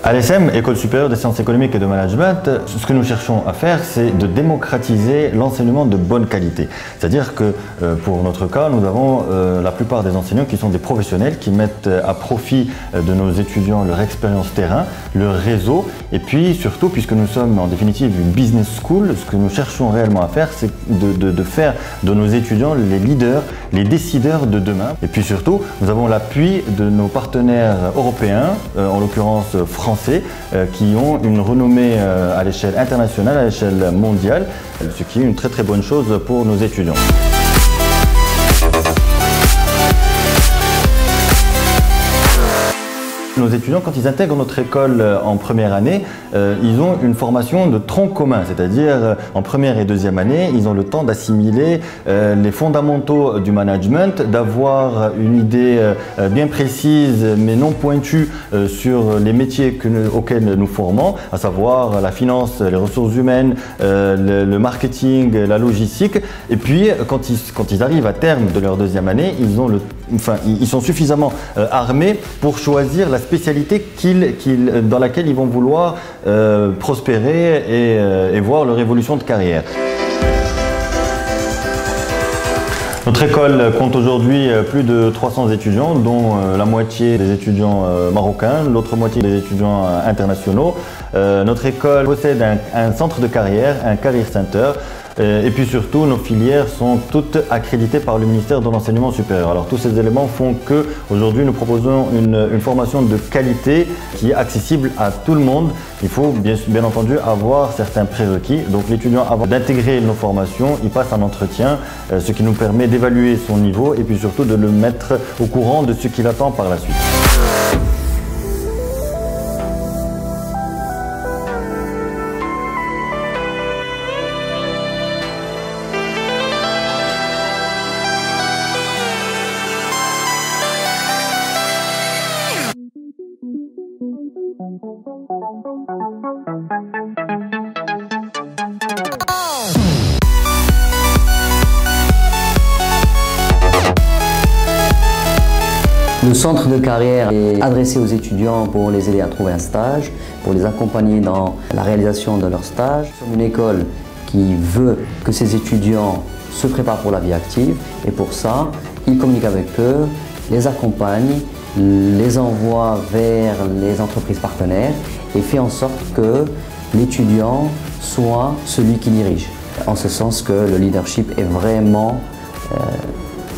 À l'ESSEM, École supérieure des sciences économiques et de management, ce que nous cherchons à faire, c'est de démocratiser l'enseignement de bonne qualité. C'est-à-dire que pour notre cas, nous avons la plupart des enseignants qui sont des professionnels, qui mettent à profit de nos étudiants leur expérience terrain, leur réseau, et puis surtout, puisque nous sommes en définitive une business school, ce que nous cherchons réellement à faire, c'est de faire de nos étudiants les leaders, les décideurs de demain. Et puis surtout, nous avons l'appui de nos partenaires européens, en l'occurrence français, qui ont une renommée à l'échelle internationale, à l'échelle mondiale, ce qui est une très bonne chose pour nos étudiants. Nos étudiants, quand ils intègrent notre école en première année, ils ont une formation de tronc commun, c'est-à-dire en première et deuxième année, ils ont le temps d'assimiler les fondamentaux du management, d'avoir une idée bien précise mais non pointue sur les métiers auxquels nous formons, à savoir la finance, les ressources humaines, le marketing, la logistique. Et puis, quand ils arrivent à terme de leur deuxième année, ils sont suffisamment armés pour choisir la spécialité dans laquelle ils vont vouloir prospérer et voir leur évolution de carrière. Notre école compte aujourd'hui plus de 300 étudiants, dont la moitié des étudiants marocains, l'autre moitié des étudiants internationaux. Notre école possède un centre de carrière, un Career Center. Et puis surtout, nos filières sont toutes accréditées par le ministère de l'Enseignement supérieur. Alors tous ces éléments font que aujourd'hui nous proposons une formation de qualité qui est accessible à tout le monde. Il faut bien entendu avoir certains prérequis. Donc l'étudiant, avant d'intégrer nos formations, il passe un entretien, ce qui nous permet d'évaluer son niveau et puis surtout de le mettre au courant de ce qu'il attend par la suite. Le centre de carrière est adressé aux étudiants pour les aider à trouver un stage, pour les accompagner dans la réalisation de leur stage. Nous sommes une école qui veut que ses étudiants se préparent pour la vie active et pour ça, il communique avec eux, les accompagne, les envoie vers les entreprises partenaires et fait en sorte que l'étudiant soit celui qui dirige. En ce sens que le leadership est vraiment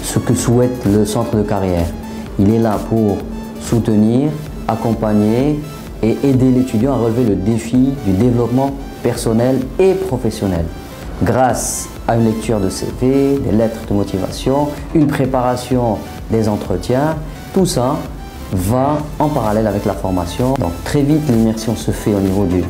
ce que souhaite le centre de carrière. Il est là pour soutenir, accompagner et aider l'étudiant à relever le défi du développement personnel et professionnel. Grâce à une lecture de CV, des lettres de motivation, une préparation des entretiens, tout ça va en parallèle avec la formation. Donc très vite, l'immersion se fait au niveau du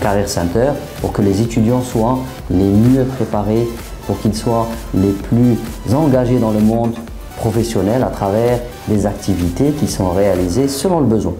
Career Center pour que les étudiants soient les mieux préparés, pour qu'ils soient les plus engagés dans le monde professionnel à travers des activités qui sont réalisées selon le besoin.